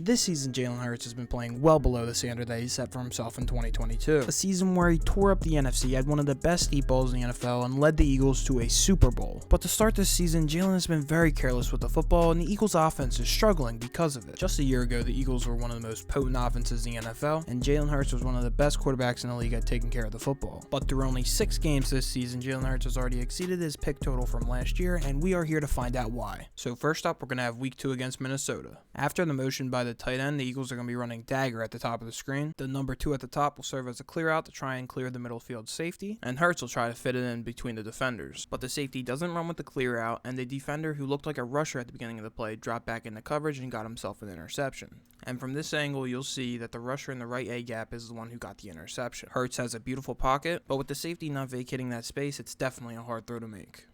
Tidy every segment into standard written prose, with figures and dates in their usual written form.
This season, Jalen Hurts has been playing well below the standard that he set for himself in 2022. A season where he tore up the NFC, had one of the best deep balls in the NFL, and led the Eagles to a Super Bowl. But to start this season, Jalen has been very careless with the football, and the Eagles' offense is struggling because of it. Just a year ago, the Eagles were one of the most potent offenses in the NFL, and Jalen Hurts was one of the best quarterbacks in the league at taking care of the football. But through only 6 games this season, Jalen Hurts has already exceeded his pick total from last year, and we are here to find out why. So first up, we're going to have Week 2 against Minnesota. After the motion by the tight end, the Eagles are going to be running dagger at the top of the screen. The number 2 at the top will serve as a clear out to try and clear the middle field safety, and Hurts will try to fit it in between the defenders. But the safety doesn't run with the clear out, and the defender, who looked like a rusher at the beginning of the play, dropped back into coverage and got himself an interception. And from this angle, you'll see that the rusher in the right A gap is the one who got the interception. Hurts has a beautiful pocket, but with the safety not vacating that space, it's definitely a hard throw to make.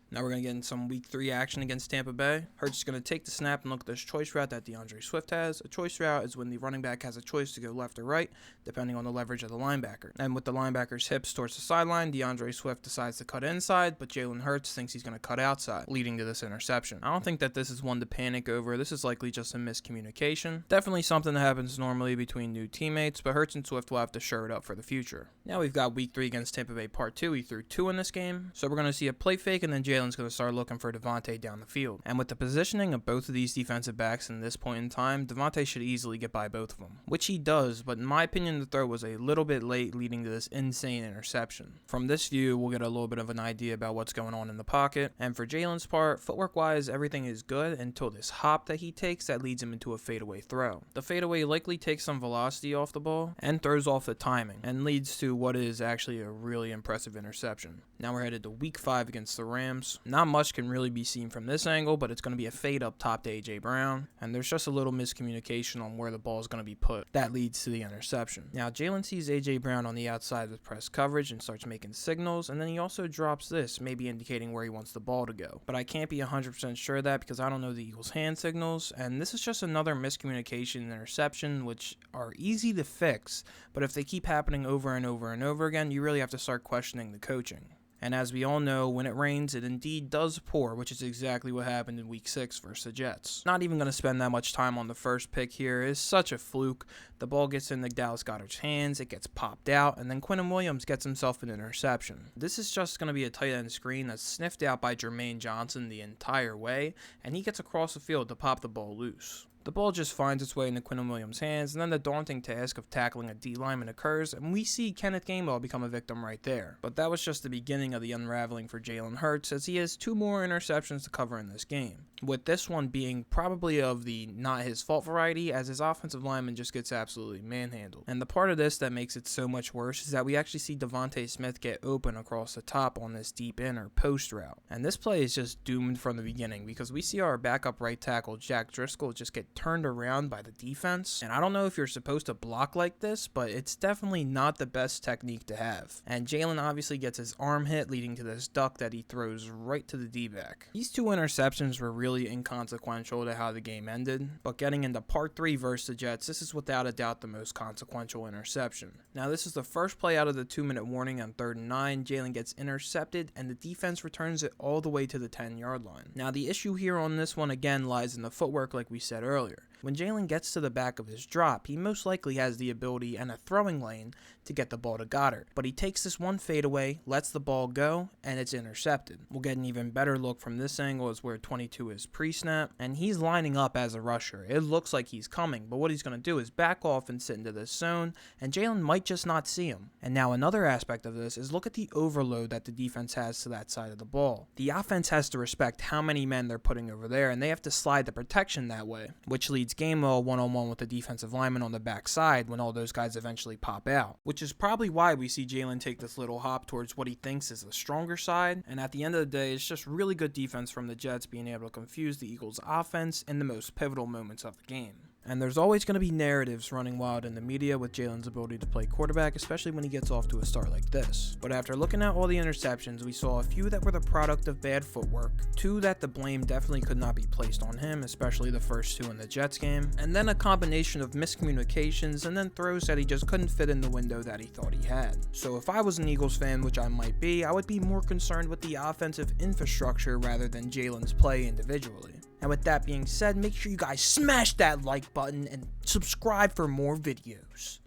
Now we're going to get in some Week 3 action against Tampa Bay. Hurts is going to take the snap and look at this choice route that DeAndre Swift has. A choice route is when the running back has a choice to go left or right, depending on the leverage of the linebacker. And with the linebacker's hips towards the sideline, DeAndre Swift decides to cut inside, but Jalen Hurts thinks he's going to cut outside, leading to this interception. I don't think that this is one to panic over. This is likely just a miscommunication. Definitely something that happens normally between new teammates, but Hurts and Swift will have to shore it up for the future. Now we've got Week 3 against Tampa Bay Part 2. He threw 2 in this game, so we're going to see a play fake, and then Jalen's going to start looking for Devontae down the field. And with the positioning of both of these defensive backs in this point in time, Devontae should easily get by both of them, which he does, but in my opinion, the throw was a little bit late, leading to this insane interception. From this view, we'll get a little bit of an idea about what's going on in the pocket. And for Jalen's part, footwork-wise, everything is good until this hop that he takes that leads him into a fadeaway throw. The fadeaway likely takes some velocity off the ball and throws off the timing, and leads to what is actually a really impressive interception. Now we're headed to Week 5 against the Rams. Not much can really be seen from this angle, but it's going to be a fade up top to A.J. Brown, and there's just a little miscommunication on where the ball is going to be put. That leads to the interception. Now Jalen sees A.J. Brown on the outside with press coverage and starts making signals, and then he also drops this, maybe indicating where he wants the ball to go. But I can't be 100% sure of that because I don't know the Eagles' hand signals, and this is just another miscommunication and interception, which are easy to fix, but if they keep happening over and over and over again, you really have to start questioning the coaching. And as we all know, when it rains, it indeed does pour, which is exactly what happened in Week 6 versus the Jets. Not even going to spend that much time on the first pick here. It's such a fluke. The ball gets into Dallas Goedert's hands, it gets popped out, and then Quinnen Williams gets himself an interception. This is just going to be a tight end screen that's sniffed out by Jermaine Johnson the entire way, and he gets across the field to pop the ball loose. The ball just finds its way into Quinnen Williams' hands, and then the daunting task of tackling a D lineman occurs, and we see Kenneth Gainwell become a victim right there. But that was just the beginning of the unraveling for Jalen Hurts, as he has 2 more interceptions to cover in this game, with this one being probably of the not his fault variety, as his offensive lineman just gets absolutely manhandled. And the part of this that makes it so much worse is that we actually see Devontae Smith get open across the top on this deep in or post route. And this play is just doomed from the beginning, because we see our backup right tackle Jack Driscoll just get turned around by the defense, and I don't know if you're supposed to block like this, but it's definitely not the best technique to have. And Jalen obviously gets his arm hit, leading to this duck that he throws right to the D-back. These 2 interceptions were really inconsequential to how the game ended, but getting into Part 3 versus the Jets, this is without a doubt the most consequential interception. Now this is the first play out of the 2-minute warning on 3rd and 9. Jalen gets intercepted, and the defense returns it all the way to the 10-yard line. Now the issue here on this one again lies in the footwork, like we said earlier. When Jalen gets to the back of his drop, he most likely has the ability and a throwing lane to get the ball to Goedert, but he takes this one fadeaway, lets the ball go, and it's intercepted. We'll get an even better look from this angle as where 22 is pre-snap, and he's lining up as a rusher. It looks like he's coming, but what he's going to do is back off and sit into this zone, and Jalen might just not see him. And now another aspect of this is look at the overload that the defense has to that side of the ball. The offense has to respect how many men they're putting over there, and they have to slide the protection that way, which leads Gainwell one-on-one with the defensive lineman on the backside when all those guys eventually pop out, which is probably why we see Jalen take this little hop towards what he thinks is the stronger side. And at the end of the day, it's just really good defense from the Jets being able to confuse the Eagles' offense in the most pivotal moments of the game. And there's always going to be narratives running wild in the media with Jalen's ability to play quarterback, especially when he gets off to a start like this. But after looking at all the interceptions, we saw a few that were the product of bad footwork, 2 that the blame definitely could not be placed on him, especially the first 2 in the Jets game, and then a combination of miscommunications and then throws that he just couldn't fit in the window that he thought he had. So if I was an Eagles fan, which I might be, I would be more concerned with the offensive infrastructure rather than Jalen's play individually. And with that being said, make sure you guys smash that like button and subscribe for more videos.